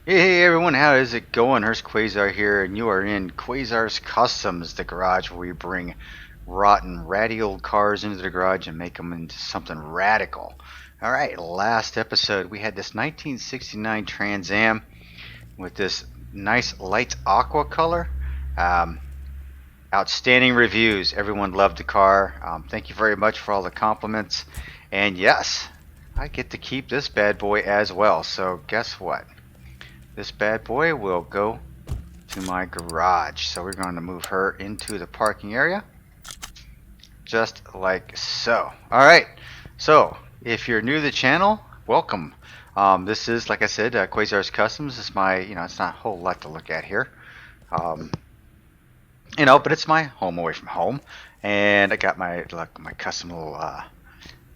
Hey everyone, how is it going? Hurst Quayzar here, and you are in Quayzar's Customs, the garage where we bring rotten, ratty old cars into the garage and make them into something radical. Alright, last episode we had this 1969 Trans Am with this nice light aqua color. Um, Outstanding reviews. Everyone loved the car. Thank you very much for all the compliments. And yes, I get to keep this bad boy as well. So guess what? This bad boy will go to my garage. So we're going to move her into the parking area. Just like so. Alright, so if you're new to the channel, welcome. This is, like I said, Quayzar's Customs. It's my, it's not a whole lot to look at here. But it's my home away from home. And I got my custom little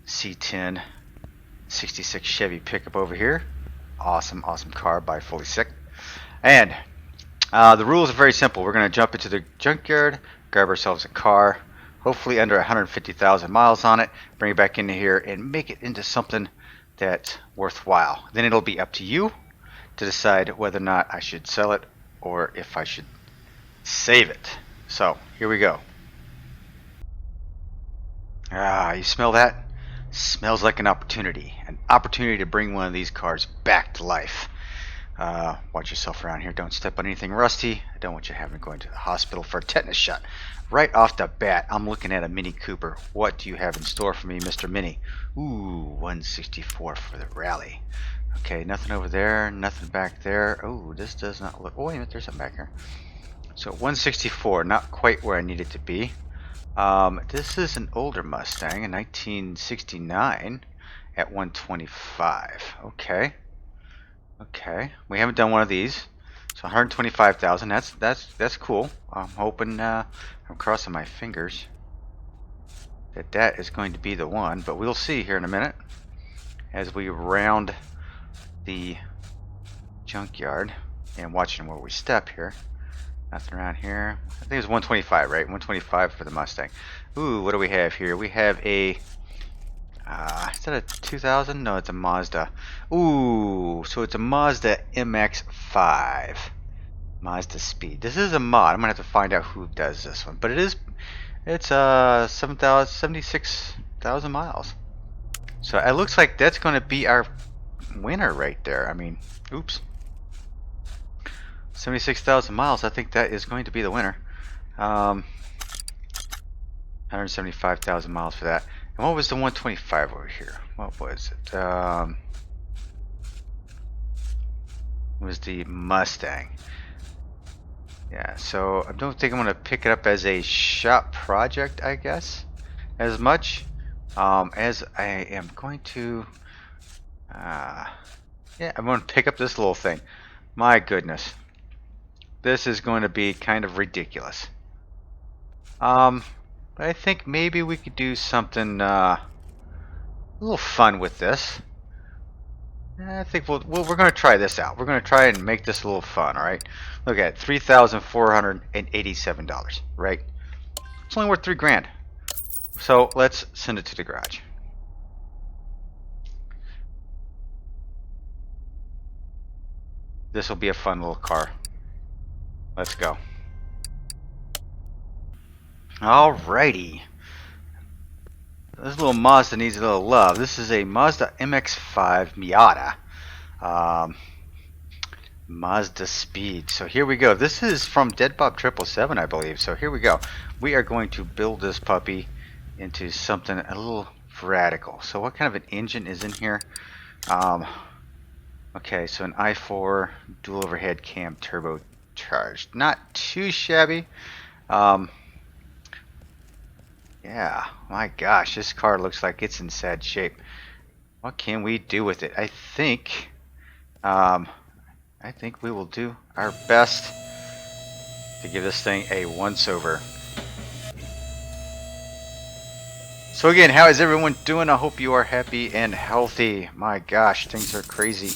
C10 66 Chevy pickup over here. Awesome car by Fully Sick. And the rules are very simple. We're going to jump into the junkyard, grab ourselves a car, hopefully under 150,000 miles on it, bring it back into here and make it into something that's worthwhile. Then it'll be up to you to decide whether or not I should sell it or if I should save it. So here we go. You smell that? Smells like an opportunity to bring one of these cars back to life. Watch yourself around here. Don't step on anything rusty. I don't want you having to go into the hospital for a tetanus shot. Right off the bat, I'm looking at a Mini Cooper. What do you have in store for me, Mr. Mini? Ooh, 164 for the rally. Okay, nothing over there, nothing back there. Oh, this does not look... Oh, wait a minute, there's something back here. So 164, not quite where I need it to be. This is an older Mustang, a 1969 at 125. Okay. We haven't done one of these, so 125,000. That's cool. I'm hoping. I'm crossing my fingers that is going to be the one, but we'll see here in a minute as we round the junkyard and watching where we step here. Nothing around here. I think it's 125, right? 125 for the Mustang. Ooh, what do we have here? We have a... is that a 2000? No, it's a Mazda. Ooh, so it's a Mazda MX-5. Mazda Speed. This is a mod. I'm going to have to find out who does this one. But it's 76,000 miles. So it looks like that's going to be our winner right there. I mean, oops. 76,000 miles. I think that is going to be the winner. 175,000 miles for that. And what was the 125 over here? What was it? It was the Mustang. Yeah, so I don't think I'm going to pick it up as a shop project, I guess, as much as I am going to. Yeah, I'm going to pick up this little thing. My goodness. This is going to be kind of ridiculous. But I think maybe we could do something a little fun with this. I think we're going to try this out. We're going to try and make this a little fun, all right? Look at it, $3,487, right? It's only worth $3,000. So let's send it to the garage. This will be a fun little car. Let's go. Alrighty. This little Mazda needs a little love. This is a Mazda MX-5 Miata. Mazda Speed. So here we go. This is from Dead Bob 777, I believe. So here we go. We are going to build this puppy into something a little radical. So what kind of an engine is in here? Okay, so an i4 dual overhead cam turbo charged. Not too shabby. Yeah, my gosh, this car looks like it's in sad shape. What can we do with it? I think we will do our best to give this thing a once-over. So again, how is everyone doing? I hope you are happy and healthy. My gosh, things are crazy.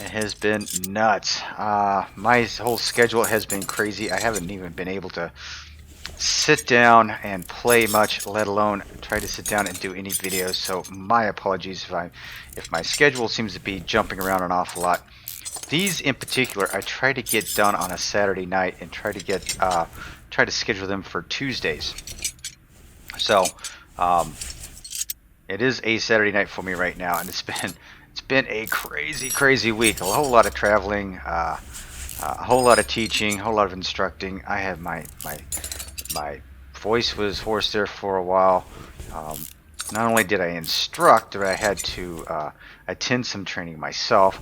It has been nuts. My whole schedule has been crazy. I haven't even been able to sit down and play much, let alone try to sit down and do any videos. So my apologies if my schedule seems to be jumping around an awful lot. These in particular, I try to get done on a Saturday night and try to schedule them for Tuesdays. So it is a Saturday night for me right now, and it's been a crazy week. A whole lot of traveling, a whole lot of teaching, a whole lot of instructing. I have my voice was hoarse there for a while. Not only did I instruct, but I had to attend some training myself.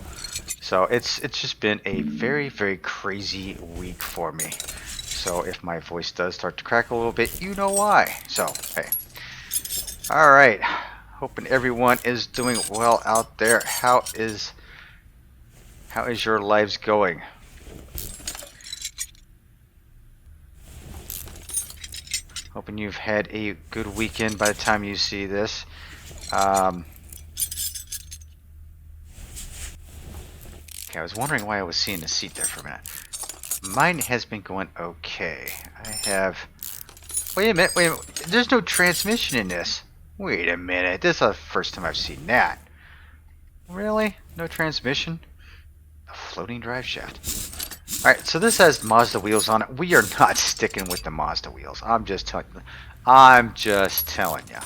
So it's just been a very crazy week for me. So if my voice does start to crack a little bit, you know why. So hey, all right. Hoping everyone is doing well out there. How is your lives going? Hoping you've had a good weekend by the time you see this. Okay, I was wondering why I was seeing the seat there for a minute. Mine has been going okay. I have... Wait a minute. There's no transmission in this. Wait a minute. This is the first time I've seen that. Really? No transmission? A floating drive shaft. Alright, so this has Mazda wheels on it. We are not sticking with the Mazda wheels. I'm just telling you.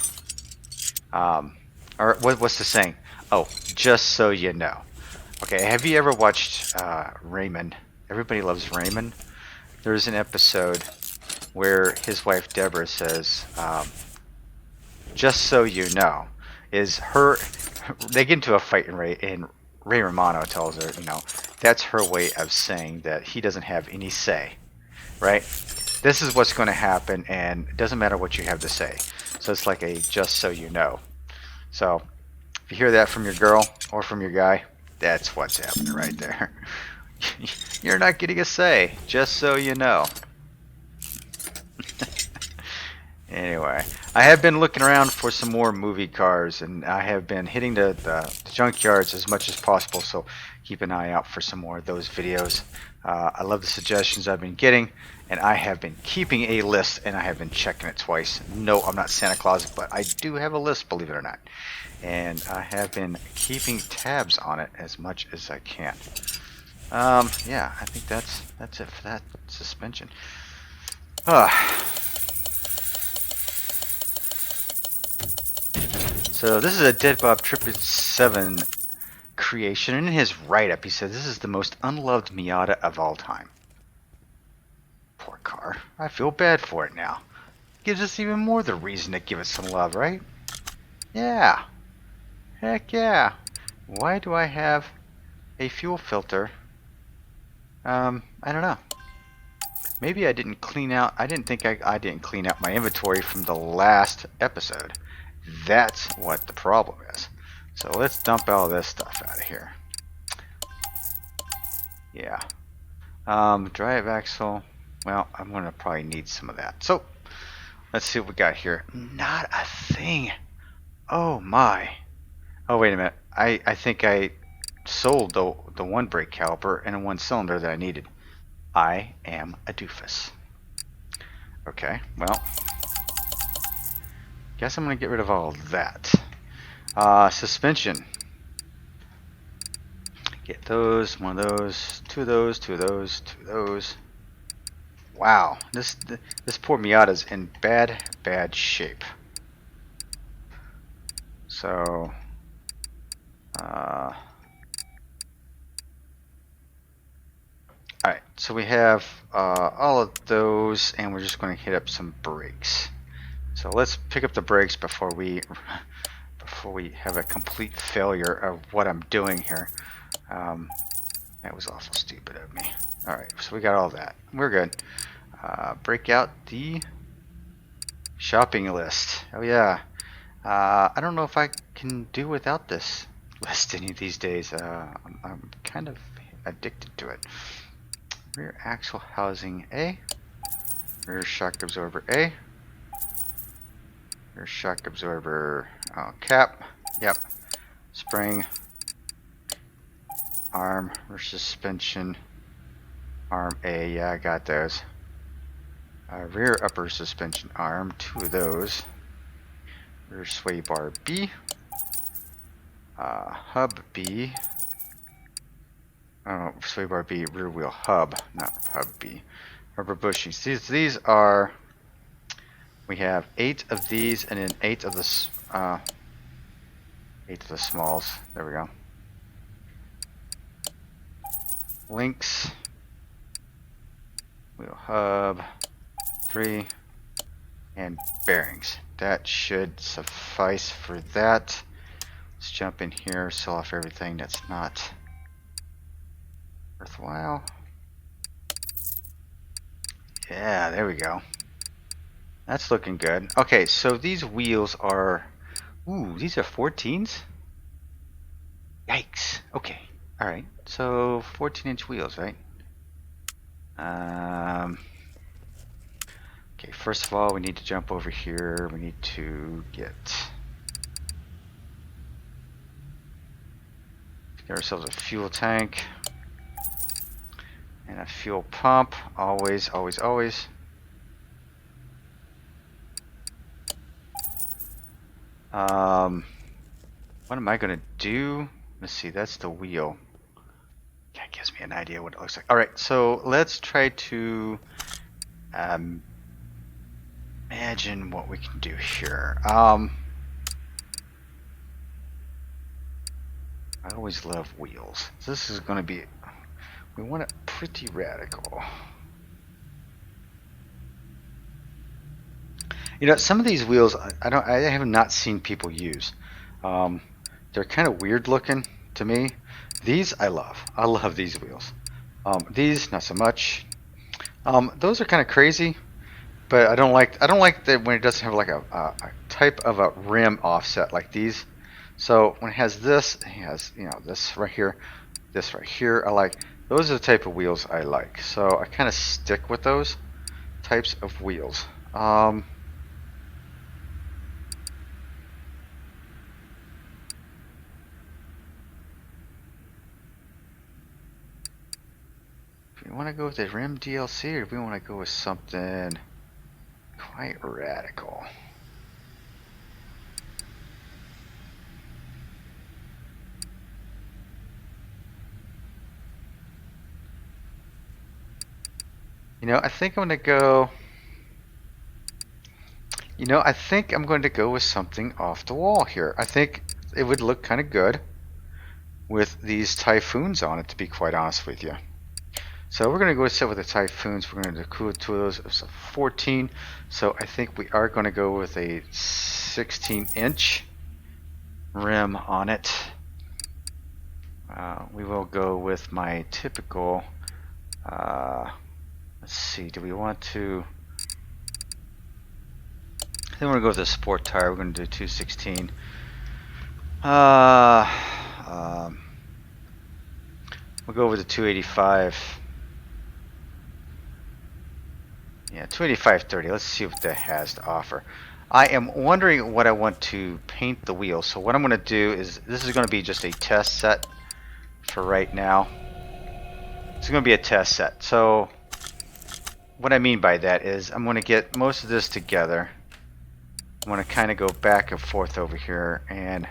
Or what's the saying? Oh, just so you know. Okay, have you ever watched Raymond? Everybody loves Raymond. There's an episode where his wife Deborah says, just so you know, they get into a fight and Ray Romano tells her, that's her way of saying that he doesn't have any say, right? This is what's going to happen, and it doesn't matter what you have to say. So it's like a just so you know. So if you hear that from your girl or from your guy, that's what's happening right there. You're not getting a say, just so you know. Anyway, I have been looking around for some more movie cars, and I have been hitting the junkyards as much as possible, so keep an eye out for some more of those videos. I love the suggestions I've been getting, and I have been keeping a list, and I have been checking it twice. No, I'm not Santa Claus, but I do have a list, believe it or not. And I have been keeping tabs on it as much as I can. Yeah, I think that's it for that suspension. So this is a Dead Bob 777 creation, and in his write-up he said this is the most unloved Miata of all time. Poor car. I feel bad for it now. Gives us even more the reason to give it some love, right? Yeah. Heck yeah. Why do I have a fuel filter? I don't know. Maybe I didn't clean out, I didn't clean out my inventory from the last episode. That's what the problem is. So let's dump all this stuff out of here. Yeah. Drive axle. Well, I'm going to probably need some of that. So let's see what we got here. Not a thing. Oh my. Oh, wait a minute. I think I sold the one brake caliper and one cylinder that I needed. I am a doofus. Okay, well, guess I'm going to get rid of all of that. Suspension. Get those, one of those, two of those, two of those, two of those. Wow, this poor Miata's in bad shape. So, alright, so we have all of those, and we're just going to hit up some brakes. So let's pick up the brakes before we have a complete failure of what I'm doing here. That was awful stupid of me. Alright, so we got all that. We're good. Break out the shopping list. Oh yeah. I don't know if I can do without this list any of these days. I'm kind of addicted to it. Rear axle housing A. Rear shock absorber A. Rear shock absorber cap. Yep. Spring. Arm. Rear suspension. Arm A. Yeah, I got those. Rear upper suspension arm, 2 of those. Rear sway bar B. Hub B. Oh, sway bar B, rear wheel hub, not hub B. Rubber bushings. These are. We have 8 of these, and then 8 of the 8 of the smalls. There we go. Links. Wheel hub. 3. And bearings. That should suffice for that. Let's jump in here, sell off everything that's not worthwhile. Yeah, there we go. That's looking good. Okay, so these wheels are... Ooh, these are 14s? Yikes. Okay, alright. So, 14-inch wheels, right? Okay, first of all, we need to jump over here. We need to get ourselves a fuel tank and a fuel pump. Always, always, always. What am I gonna do? Let's see, that's the wheel. That gives me an idea what it looks like. Alright, so let's try to imagine what we can do here. I always love wheels. This is gonna be, we want it pretty radical. You know, some of these wheels I have not seen people use. They're kind of weird looking to me. These I love. I love these wheels. These not so much. Those are kind of crazy, but I don't like that when it doesn't have like a type of a rim offset like these. So when it has this, it has, you know, this right here, this right here. I like those are the type of wheels I like. So I kind of stick with those types of wheels. We want to go with the rim DLC, or do we want to go with something quite radical? You know, I think I'm going to go... You know, I think I'm going to go with something off the wall here. I think it would look kind of good with these Typhoons on it, to be quite honest with you. So we're going to go set with the Typhoons. We're going to do 2 of those. It's a 14. So I think we are going to go with a 16-inch rim on it. We will go with my typical... let's see, do we want to... I think we're going to go with a sport tire. We're going to do 216. We'll go with the 285. Yeah, 285/30. Let's see what that has to offer. I am wondering what I want to paint the wheels. So what I'm going to do is, this is going to be just a test set for right now. It's going to be a test set. So what I mean by that is I'm going to get most of this together. I'm going to kind of go back and forth over here, and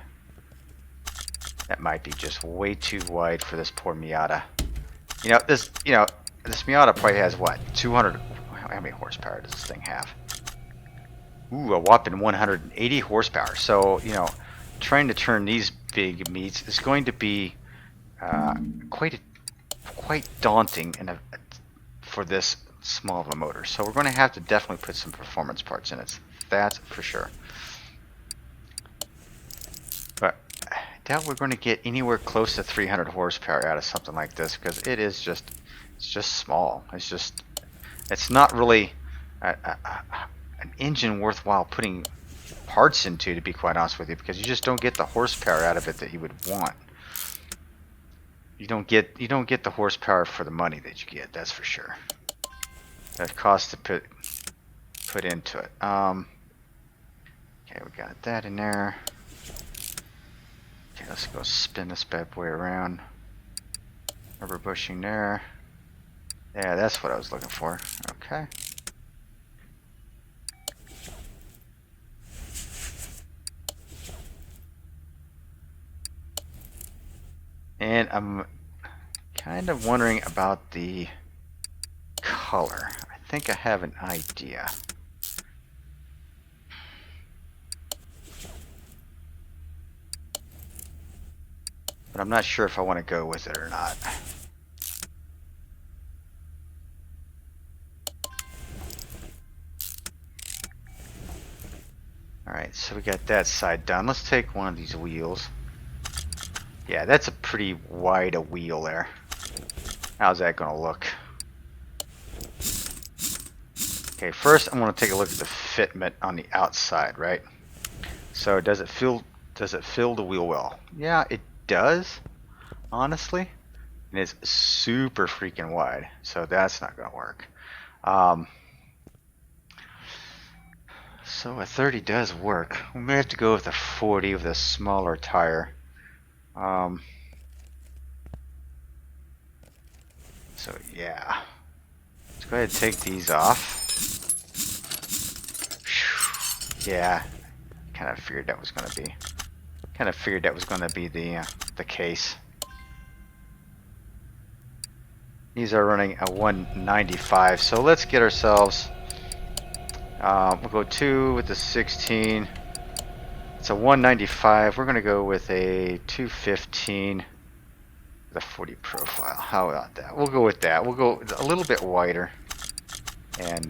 that might be just way too wide for this poor Miata. You know, this Miata probably has what, 200. How many horsepower does this thing have? Ooh, a whopping 180 horsepower. So, you know, trying to turn these big meats is going to be quite daunting for this small of a motor. So we're going to have to definitely put some performance parts in it. That's for sure. But I doubt we're going to get anywhere close to 300 horsepower out of something like this, because it is just, it's just small. It's not really an engine worthwhile putting parts into, to be quite honest with you, because you just don't get the horsepower out of it that you would want. You don't get the horsepower for the money that you get, that's for sure. That costs to put into it. Okay, we got that in there. Okay, let's go spin this bad boy around. Rubber bushing there. Yeah, that's what I was looking for. Okay. And I'm kind of wondering about the color. I think I have an idea. But I'm not sure if I want to go with it or not. Alright, so we got that side done. Let's take one of these wheels. Yeah, that's a pretty wide a wheel there. How's that going to look? Okay, first I'm going to take a look at the fitment on the outside, right? So does it fill the wheel well? Yeah, it does, honestly. And it's super freaking wide, so that's not going to work. So a 30 does work. We may have to go with a 40 with a smaller tire. So yeah, let's go ahead and take these off. Yeah, kind of figured that was going to be. The case. These are running a 195, so let's get ourselves. We'll go 2 with the 16. It's a 195. We're going to go with a 215 with a 40 profile. How about that? We'll go with that. We'll go a little bit wider. And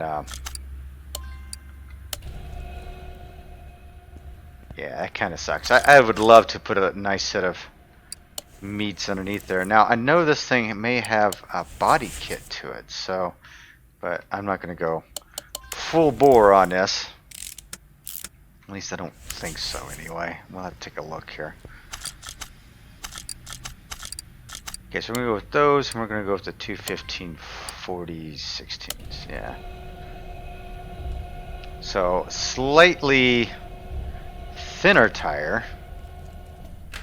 yeah, that kind of sucks. I would love to put a nice set of meats underneath there. Now, I know this thing may have a body kit to it, so, but I'm not going to go full bore on this. At least I don't think so anyway. We'll have to take a look here. Okay, so we're going to go with those, and we're going to go with the 215 40 16s. Yeah. So, slightly thinner tire.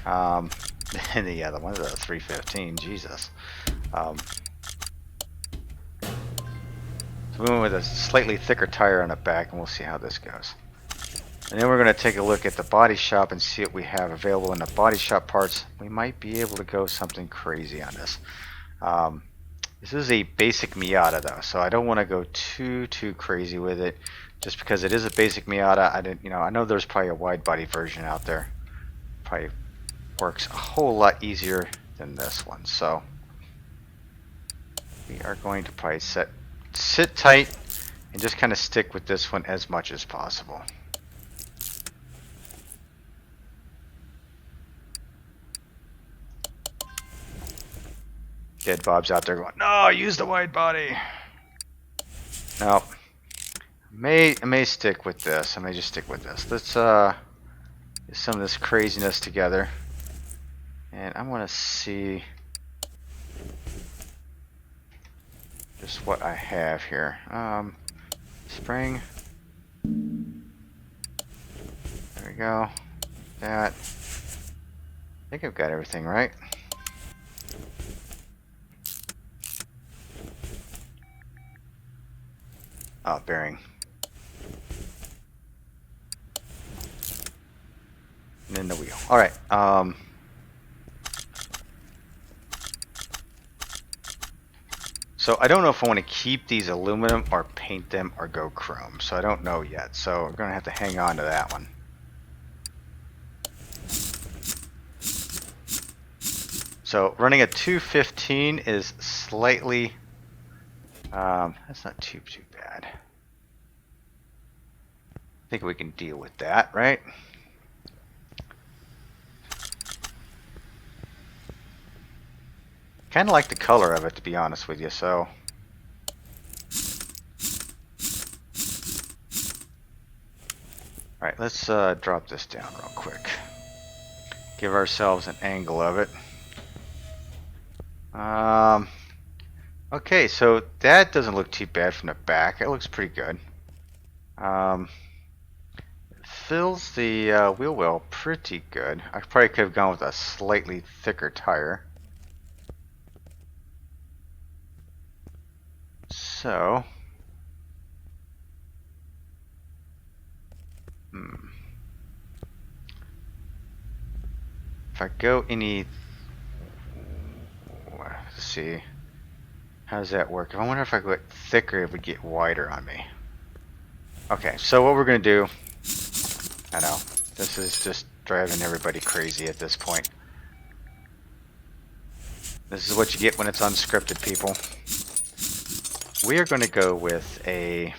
And the other one is a 315. Jesus. So we went with a slightly thicker tire on the back, and we'll see how this goes. And then we're going to take a look at the body shop and see what we have available in the body shop parts. We might be able to go something crazy on this. This is a basic Miata though, so I don't want to go too crazy with it. Just because it is a basic Miata, I know there's probably a wide body version out there. Probably works a whole lot easier than this one. So we are going to probably sit tight and just kind of stick with this one as much as possible. Dead Bob's out there going, no, use the wide body. No, I may stick with this. I may just stick with this. Let's get some of this craziness together, and I want to see just what I have here. Spring. There we go. That. I think I've got everything right. Oh, bearing. And then the wheel. All right. So I don't know if I want to keep these aluminum or paint them or go chrome. So I don't know yet. So we're going to have to hang on to that one. So running a 215 is slightly, that's not too bad. I think we can deal with that, right? Kind of like the color of it, to be honest with you, so. Alright, let's drop this down real quick. Give ourselves an angle of it. Okay, so that doesn't look too bad from the back. It looks pretty good. It fills the wheel well pretty good. I probably could have gone with a slightly thicker tire. So, if I go any see. How does that work? I wonder if I go thicker, it would get wider on me. Okay, so what we're going to do... I know. This is just driving everybody crazy at this point. This is what you get when it's unscripted, people. We are going to go with a...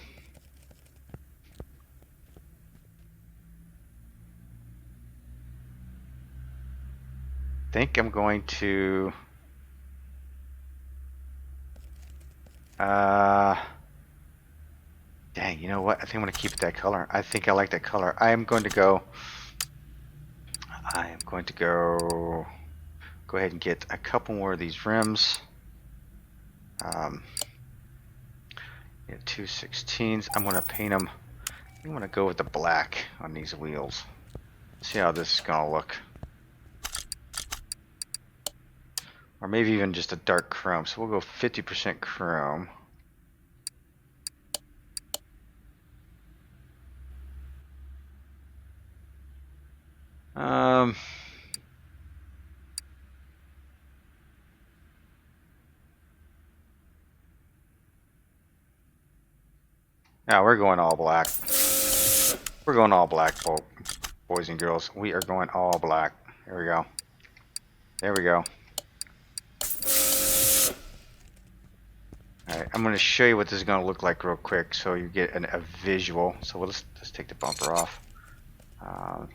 I think I'm going to... Dang, you know what? I think I'm going to keep it that color. I think I like that color. I am going to go... Go ahead and get a couple more of these rims. Yeah, 216s. I'm going to paint them. I'm going to go with the black on these wheels. See how this is going to look. Or maybe even just a dark chrome. So we'll go 50% chrome. Now we're going all black. We're going all black, boys and girls. We are going all black. There we go. There we go. Alright, I'm going to show you what this is going to look like real quick so you get a visual. So let's take the bumper off.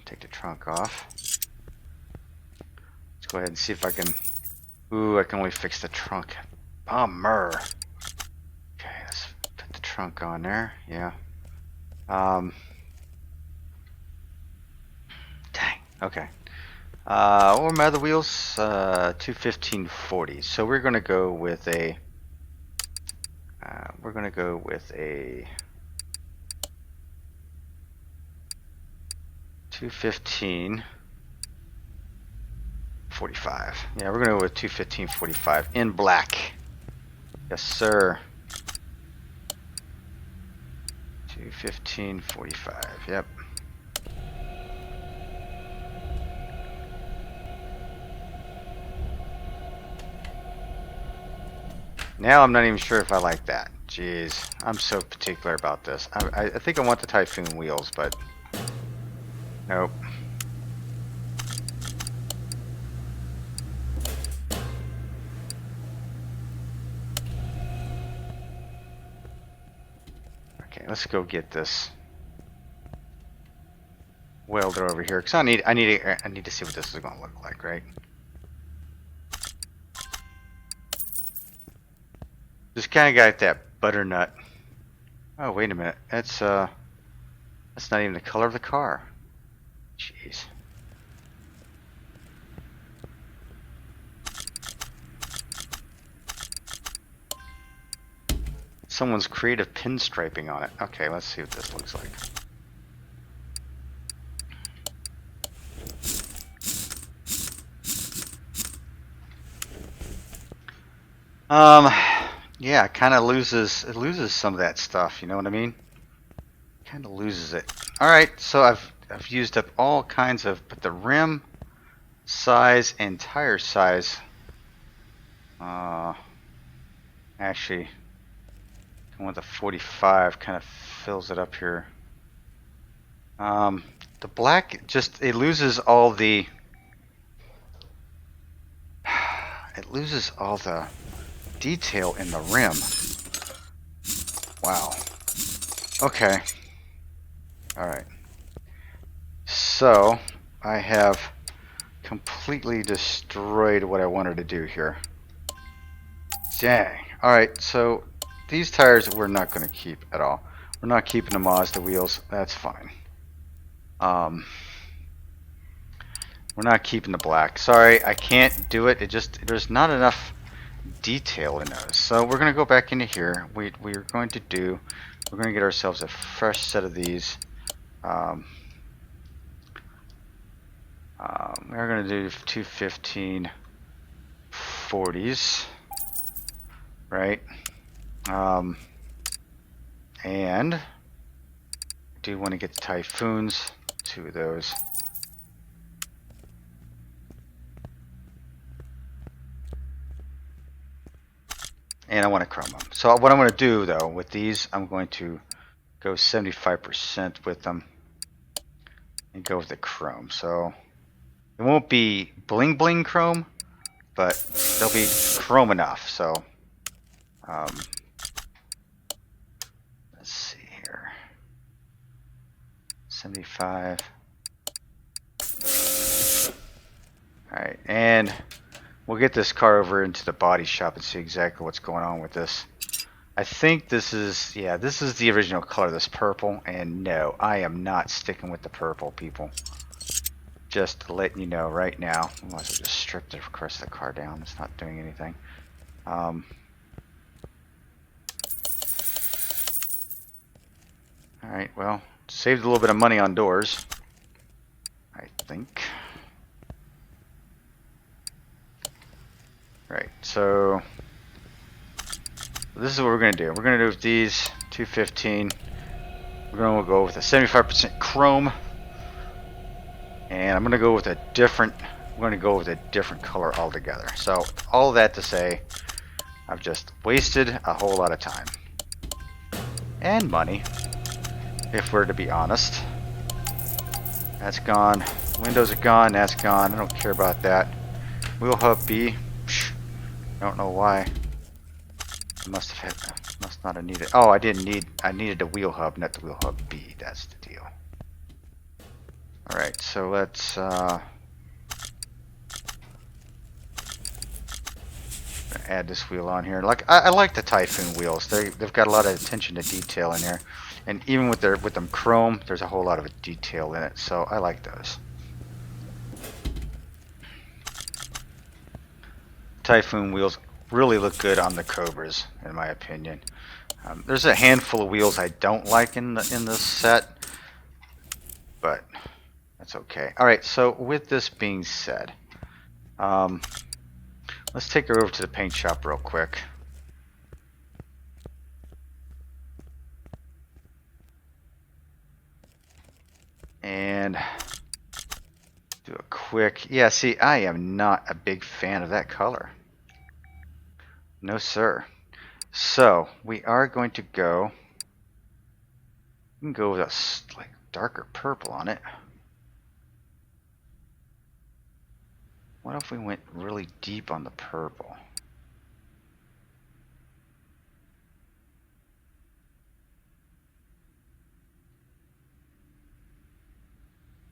Take the trunk off. Let's go ahead and see if I can... Ooh, I can only fix the trunk. Bummer. Okay, let's put the trunk on there. Yeah. Dang. Okay. What were my other wheels? 215/40. So we're going to go with a... 215/45. Yeah, we're gonna go with 215/45 in black. Yes, sir. 215/45. Yep. Now I'm not even sure if I like that. Jeez, I'm so particular about this. I think I want the Typhoon wheels, but nope. Okay, let's go get this welder over here because I need to see what this is going to look like, right? Just kind of got that butternut. Oh, wait a minute. That's not even the color of the car. Jeez. Someone's creative pinstriping on it. Okay, let's see what this looks like. Yeah, it kind of loses some of that stuff, you know what I mean? Kind of loses it. All right, so I've used up all kinds of, but the rim size and tire size, actually, I want the 45 kind of fills it up here. The black just, it loses all the detail in the rim. Wow. Okay. Alright. So, I have completely destroyed what I wanted to do here. Dang. Alright, so these tires we're not going to keep at all. We're not keeping the Mazda wheels. That's fine. We're not keeping the black. Sorry, I can't do it. There's not enough detail in those. So we're going to go back into here. We're going to get ourselves a fresh set of these. We're going to do 215/40s, right? And I do want to get the Typhoons, 2 of those. and I want to chrome them. So what I'm going to do though with these, I'm going to go 75% with them and go with the chrome. So it won't be bling bling chrome, but they'll be chrome enough. So let's see here, 75. All right, and we'll get this car over into the body shop and see exactly what's going on with this. I think this is, yeah, this is the original color, this purple, and no, I am not sticking with the purple, people. Just letting you know right now. I might as well just strip the rest of the car down. It's not doing anything. Alright, well, saved a little bit of money on doors, I think. Right, so this is what we're going to do. We're going to do with these 215. We're going to go with a 75% chrome. And I'm going to go with a different, color altogether. So all that to say, I've just wasted a whole lot of time. And money, if we're to be honest. That's gone. Windows are gone, that's gone. I don't care about that. Wheel hub B. I don't know why. I must not have needed. Oh, I needed the wheel hub, not the wheel hub B. That's the deal. Alright, so let's add this wheel on here. Like I like the Typhoon wheels. They've got a lot of attention to detail in there. And even with them chrome, there's a whole lot of detail in it. So I like those. Typhoon wheels really look good on the Cobras, in my opinion. There's a handful of wheels I don't like in this set, but that's okay. All right, so with this being said, let's take her over to the paint shop real quick. And do a quick, yeah, see, I am not a big fan of that color. No, sir. So we are going to go, we can go with a like darker purple on it. What if we went really deep on the purple?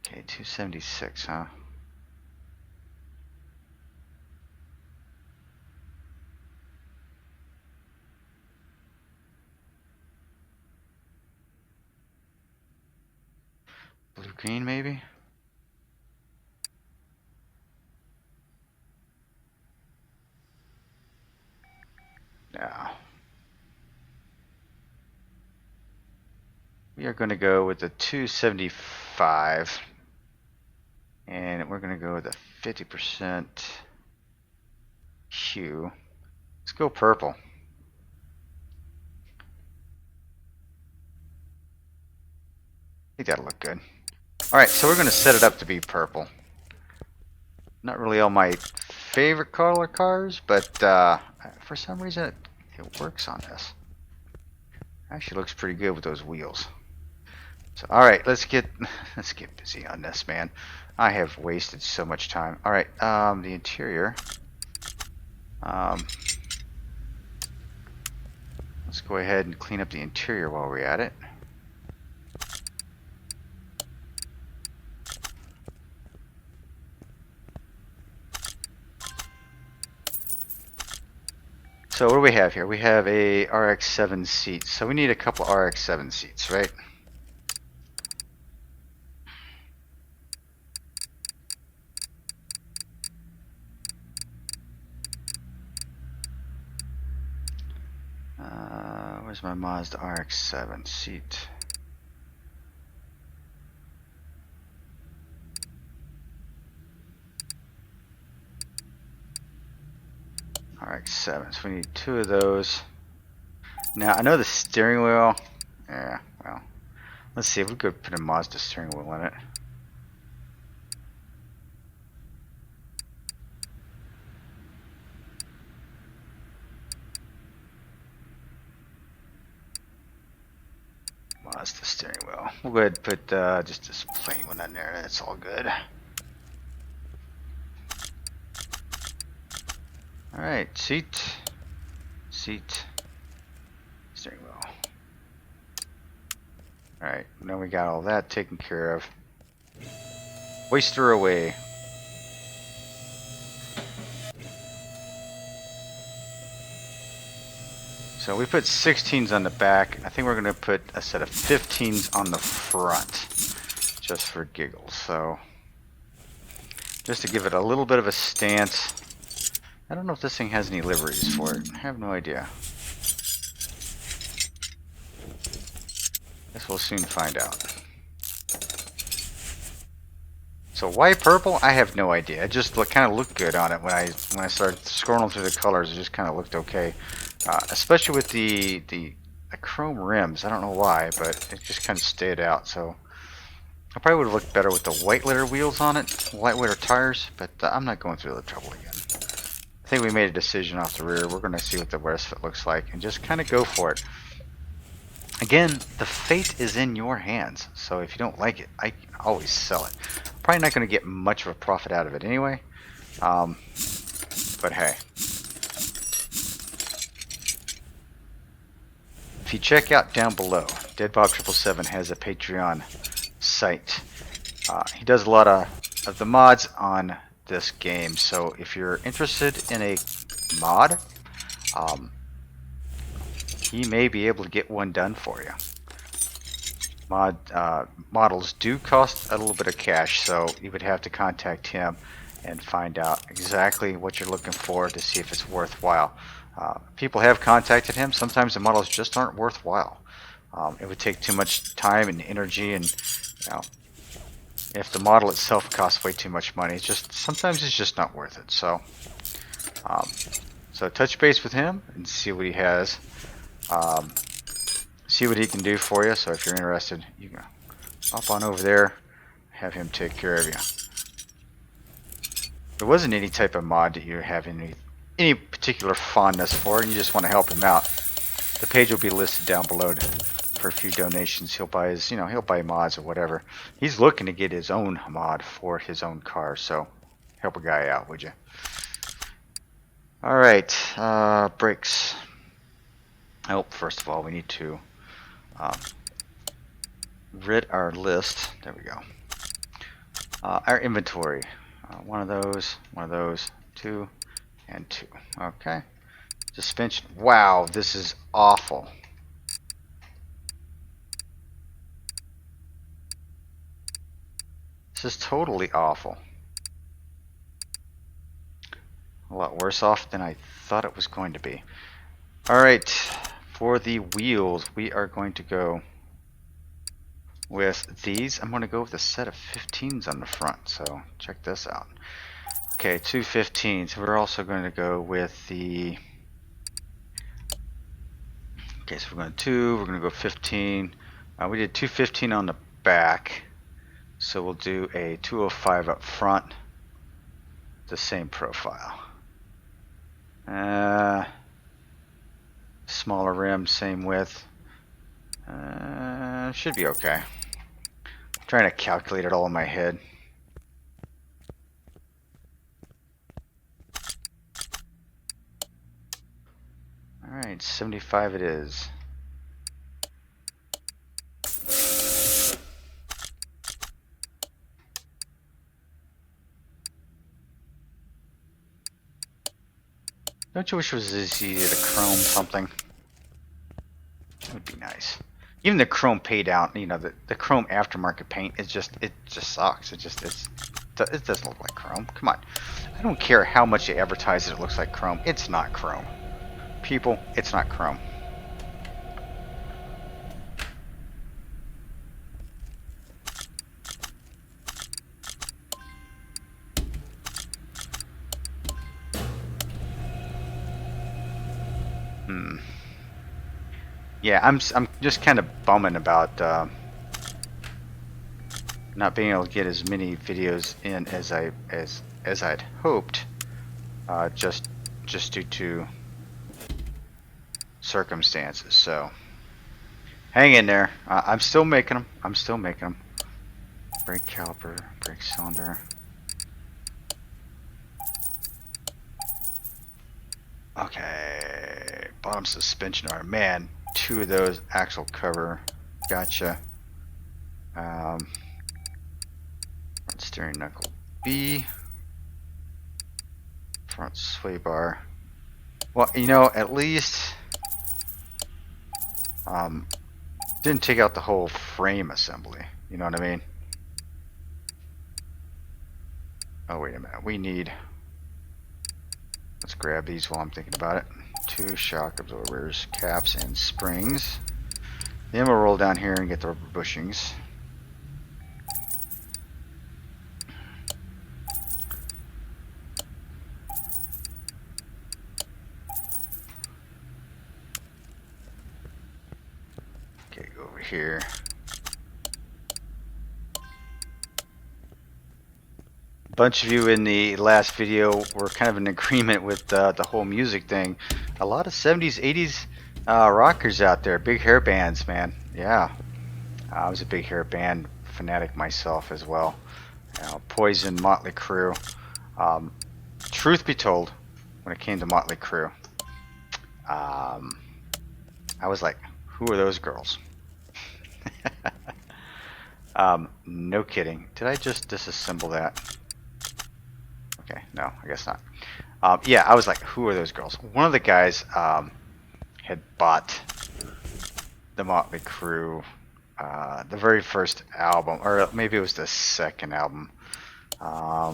Okay, 276, huh? Blue green maybe? No. We are going to go with the 275. And we're going to go with a 50% hue. Let's go purple. I think that'll look good. Alright, so we're going to set it up to be purple. Not really all my favorite color cars, but for some reason it works on this. Actually looks pretty good with those wheels. So alright, let's get busy on this, man. I have wasted so much time. Alright, the interior. Let's go ahead and clean up the interior while we're at it. So what do we have here? We have a RX-7 seat. So we need a couple RX-7 seats, right? Where's my Mazda RX-7 seat? RX-7, so we need 2 of those. Now I know the steering wheel, yeah, well, let's see if we could put a Mazda steering wheel in it. Mazda steering wheel. We'll go ahead and put just this plain one on there. That's all good. Alright, seat, steering wheel. Alright, now we got all that taken care of. Hoist her away. So we put 16s on the back. I think we're going to put a set of 15s on the front, just for giggles. So just to give it a little bit of a stance. I don't know if this thing has any liveries for it. I have no idea. Guess we'll soon find out. So why purple? I have no idea. It just kind of looked good on it when I started scrolling through the colors. It just kind of looked okay, especially with the chrome rims. I don't know why, but it just kind of stayed out. So I probably would have looked better with the white letter wheels on it, white letter tires. But I'm not going through the trouble again. I think we made a decision off the rear. We're going to see what the rest of it looks like and just kind of go for it. Again, the fate is in your hands. So if you don't like it, I can always sell it. Probably not going to get much of a profit out of it anyway. But hey. If you check out down below, DeadBob777 has a Patreon site. He does a lot of the mods on this game. So if you're interested in a mod, he may be able to get one done for you. Models do cost a little bit of cash, so you would have to contact him and find out exactly what you're looking for to see if it's worthwhile. People have contacted him. Sometimes the models just aren't worthwhile. It would take too much time and energy, and if the model itself costs way too much money, sometimes it's just not worth it. So touch base with him and see what he has. See what he can do for you. So if you're interested, you can hop on over there, have him take care of you. If there wasn't any type of mod that you're having any particular fondness for, and you just want to help him out, the page will be listed down below for a few donations. He'll buy his, he'll buy mods or whatever. He's looking to get his own mod for his own car, so help a guy out, would you? All right, brakes. Oh, first of all, we need to rid our list. There we go. Our inventory. One of those, 2, and 2. Okay. Suspension. Wow, this is awful. This is totally awful. A lot worse off than I thought it was going to be. Alright, for the wheels, we are going to go with these. I'm going to go with a set of 15s on the front, so check this out. Okay, 2 15s. We're also going to go with the... Okay, so we're going to go 15. We did 215 on the back, so we'll do a 205 up front, the same profile. Smaller rim, same width. Should be okay. I'm trying to calculate it all in my head. Alright, 75 it is. Don't you wish it was this easy to chrome something? That would be nice. Even the chrome paint out, the chrome aftermarket paint, it just sucks. It doesn't look like chrome. Come on. I don't care how much you advertise it looks like chrome. It's not chrome. People, it's not chrome. Yeah, I'm just kind of bumming about not being able to get as many videos in as I'd hoped, just due to circumstances. So Hang in there. I'm still making them. I'm still making them. Brake caliper, brake cylinder. Okay. Bottom suspension arm. Man, 2 of those axle cover. Gotcha. Front steering knuckle B. Front sway bar. Well, you know, at least didn't take out the whole frame assembly. You know what I mean? Oh, wait a minute. We need... Let's grab these while I'm thinking about it. 2 shock absorbers, caps, and springs. Then we'll roll down here and get the rubber bushings. Okay, go over here. A bunch of you in the last video were kind of in agreement with the whole music thing. A lot of 70s, 80s rockers out there. Big hair bands, man. Yeah. I was a big hair band fanatic myself as well. You know, Poison, Motley Crue. Truth be told, when it came to Motley Crue, I was like, who are those girls? No kidding. Did I just disassemble that? Okay, no, I guess not. Yeah, I was like, who are those girls? One of the guys had bought the Motley Crue, the very first album, or maybe it was the second album. I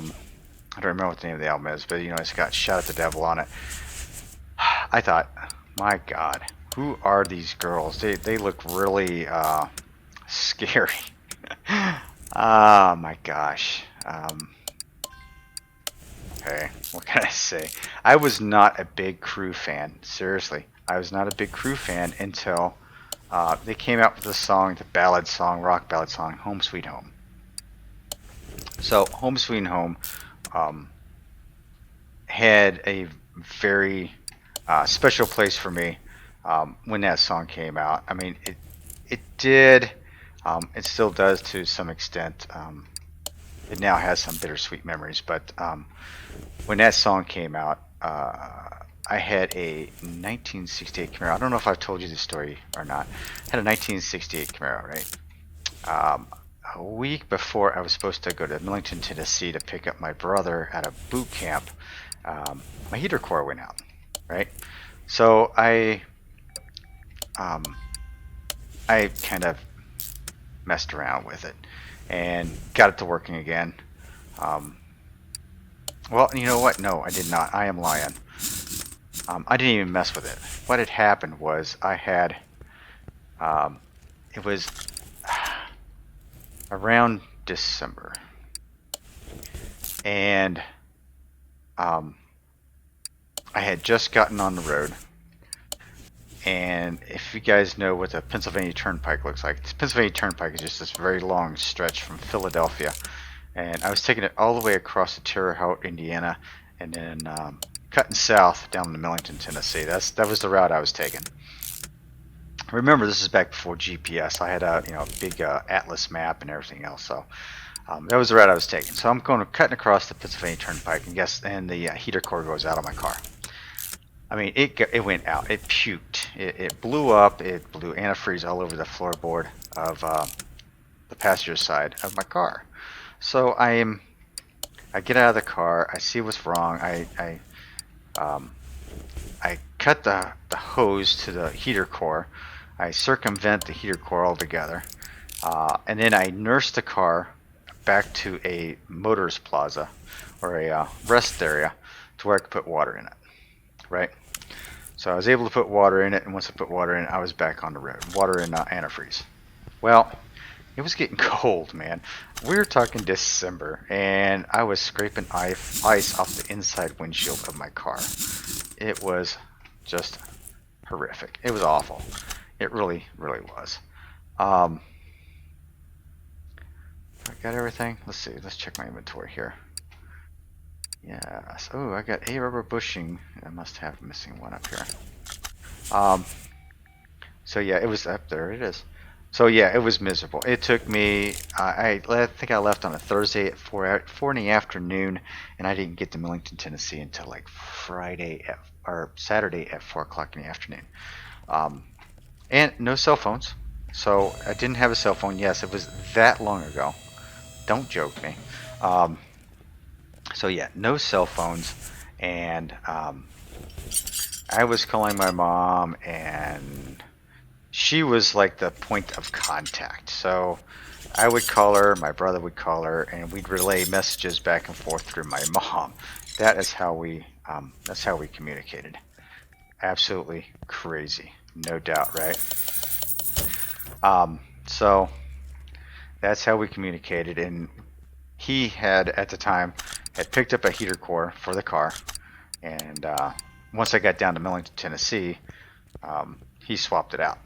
don't remember what the name of the album is, but you know, it's got Shout at the Devil on it. I thought, my God, who are these girls? They look really scary. Oh my gosh. Okay, what can I say? I was not a big Crue fan. Seriously, I was not a big Crue fan until they came out with the song, the ballad song, rock ballad song, Home Sweet Home. So, Home Sweet Home had a very special place for me when that song came out. I mean, it did, it still does to some extent. It now has some bittersweet memories, but when that song came out, I had a 1968 Camaro. I don't know if I've told you this story or not. I had a 1968 Camaro, right? A week before I was supposed to go to Millington, Tennessee to pick up my brother at a boot camp, my heater core went out, right? So I kind of messed around with it and got it to working again. Well, you know what? No, I did not. I am lying. I didn't even mess with it. What had happened was I had, it was around December, and I had just gotten on the road. And if you guys know what the Pennsylvania Turnpike looks like, the Pennsylvania Turnpike is just this very long stretch from Philadelphia. And I was taking it all the way across to Terre Haute, Indiana, and then cutting south down to Millington, Tennessee. That was the route I was taking. Remember, this is back before GPS. I had a big atlas map and everything else, so that was the route I was taking. So I'm cutting across the Pennsylvania Turnpike, and the heater core goes out of my car. I mean, it went out. It puked. It blew up. It blew antifreeze all over the floorboard of the passenger side of my car. So I get out of the car. I see what's wrong. I cut the hose to the heater core. I circumvent the heater core altogether, and then I nurse the car back to a motorist plaza or a rest area to where I could put water in it. Right, so I was able to put water in it, and once I put water in it, I was back on the road. Water and antifreeze. Well, it was getting cold, man. We were talking December, and I was scraping ice off the inside windshield of my car. It was just horrific. It was awful. It really, really was. I got everything. Let's see. Let's check my inventory here. Yes. Oh, I got a rubber bushing. I must have missing one up here. So yeah, it was up there. It is. So yeah, it was miserable. It took me. I think I left on a Thursday at 4 in the afternoon, and I didn't get to Millington, Tennessee until like Friday or Saturday at 4 o'clock in the afternoon. And no cell phones. So I didn't have a cell phone. Yes, it was that long ago. Don't joke me. Um, so yeah, no cell phones, and I was calling my mom, and she was like the point of contact. So I would call her, my brother would call her, and we'd relay messages back and forth through my mom. That is how we communicated. Absolutely crazy, no doubt, right? So that's how we communicated, and he had at the time had picked up a heater core for the car, and once I got down to Millington, Tennessee, he swapped it out.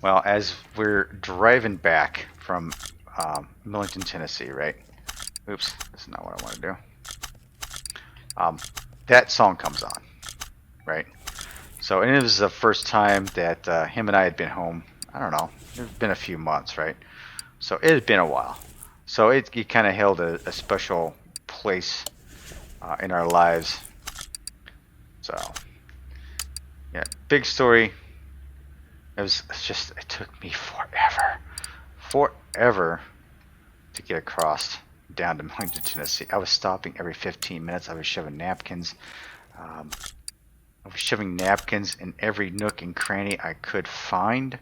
Well, as we're driving back from Millington, Tennessee, right? Oops, that's not what I want to do. That song comes on, right? So, and it was the first time that him and I had been home. I don't know, it had been a few months, right? So it had been a while. So it kind of held a special place in our lives. So, yeah, big story. It took me forever to get across down to Millington, Tennessee. I was stopping every 15 minutes. I was shoving napkins. I was shoving napkins in every nook and cranny I could find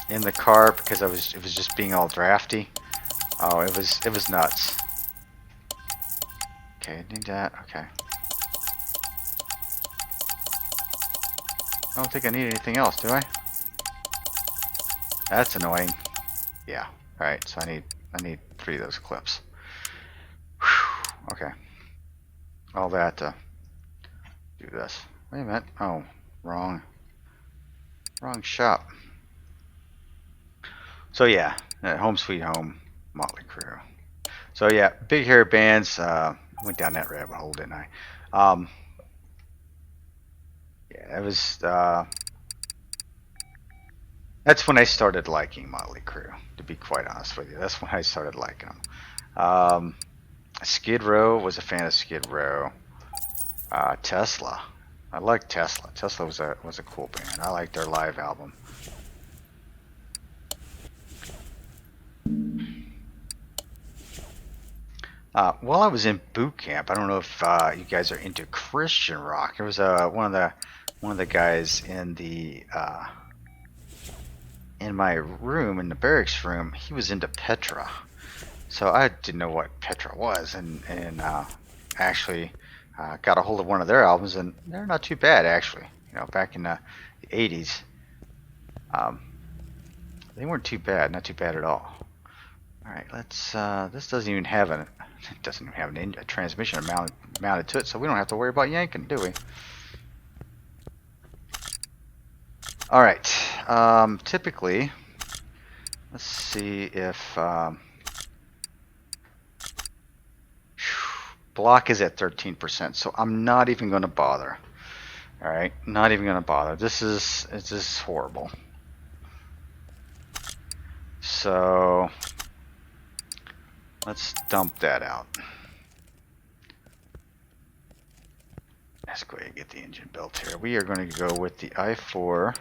in the car because it was just being all drafty. Oh, it was nuts. Okay, need that. Okay. I don't think I need anything else, do I? That's annoying. Yeah. All right. So I need 3 of those clips. Whew. Okay. All that to do this. Wait a minute. Oh, wrong shop. So yeah, Home Sweet Home, Motley Crue. So yeah, big hair bands. Went down that rabbit hole, didn't I? Yeah, it was. That's when I started liking Motley Crue. To be quite honest with you, that's when I started liking them. Skid Row, was a fan of Skid Row. Tesla, I liked Tesla. Tesla was a cool band. I liked their live album. While I was in boot camp, I don't know if you guys are into Christian rock. There was one of the guys in my room, in the barracks room. He was into Petra, so I didn't know what Petra was, and actually got a hold of one of their albums, and they're not too bad actually. You know, back in the 80s, they weren't too bad, not too bad at all. All right, let's. This doesn't even have a transmission mounted to it, so we don't have to worry about yanking, do we? All right. Typically, let's see if block is at 13%, so I'm not even going to bother. All right, not even going to bother. This is horrible. So let's dump that out. Let's go ahead and get the engine built here. We are going to go with the i4.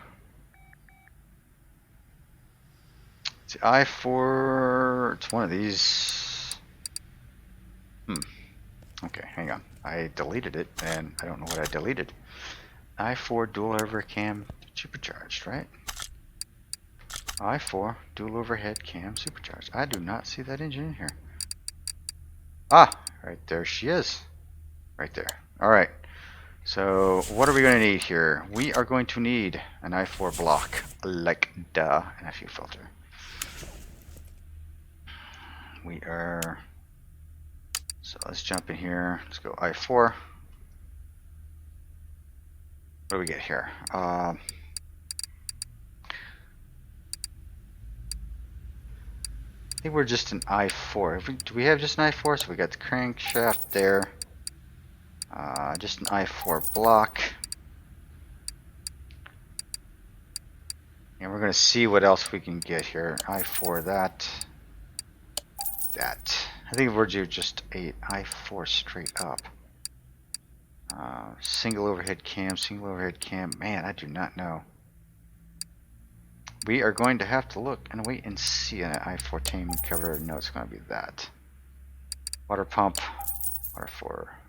It's the i4. It's one of these. Okay, hang on. I deleted it, and I don't know what I deleted. i4 dual overcam supercharged, right? i4 dual overhead cam supercharged. I do not see that engine in here. Ah, right there she is. Right there. All right. So what are we going to need here? We are going to need an i4 block, like duh, and a fuel filter. So let's jump in here. Let's go i4. What do we get here? I think we're just an i4. Do we have just an i4? So we got the crankshaft there. Just an i4 block. And we're going to see what else we can get here. I4 that. I think we're due just a I4 straight up. Single overhead cam, single overhead cam. Man, I do not know. We are going to have to look and wait and see an I-14 cover. No, it's going to be that. Water pump, water 4.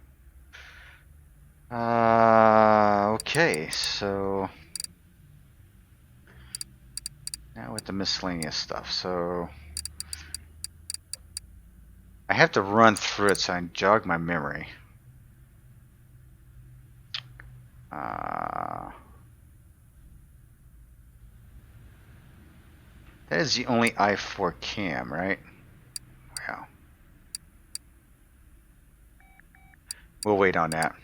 Okay, so now with the miscellaneous stuff. So I have to run through it so I can jog my memory. That is the only I4 cam, right? Wow. We'll wait on that.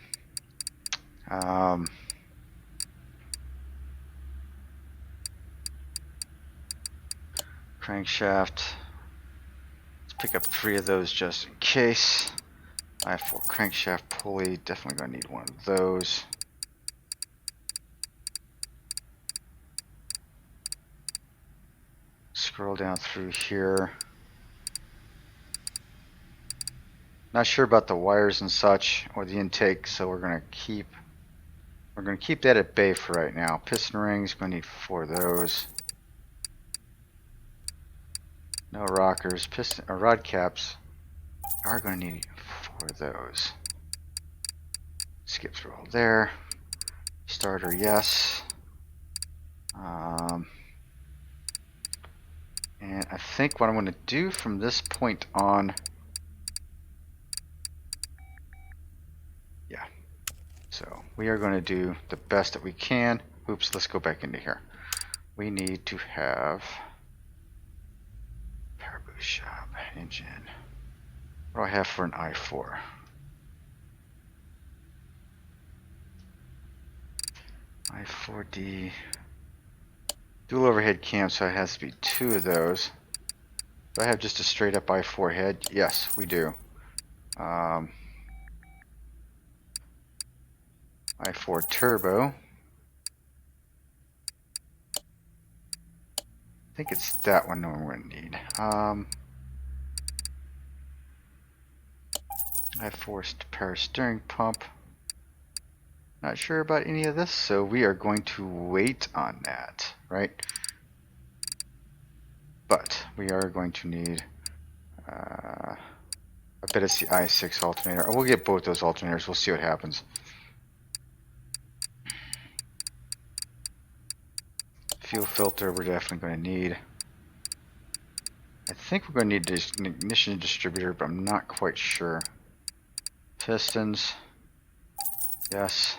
Crankshaft. Let's pick up 3 of those just in case. I4 crankshaft pulley. Definitely going to need one of those. Scroll down through here. Not sure about the wires and such or the intake, so we're going to keep that at bay for right now. Piston rings, going to need 4 of those. No rockers. Piston or rod caps are going to need 4 of those. Skip through all there. Starter, yes. And I think what I'm going to do from this point on, yeah. So we are going to do the best that we can. Oops, let's go back into here. We need to have power boost shop engine. What do I have for an I4? I4D. Dual overhead cam, so it has to be 2 of those. Do I have just a straight up I4 head? Yes, we do. I4 turbo. I think it's that one we're going to need. I4 power steering pump. Not sure about any of this, so we are going to wait on that, right? But we are going to need, I bet it's the i6 alternator. We'll get both those alternators. We'll see what happens. Fuel filter we're definitely going to need. I think we're going to need an ignition distributor, but I'm not quite sure. Pistons, yes.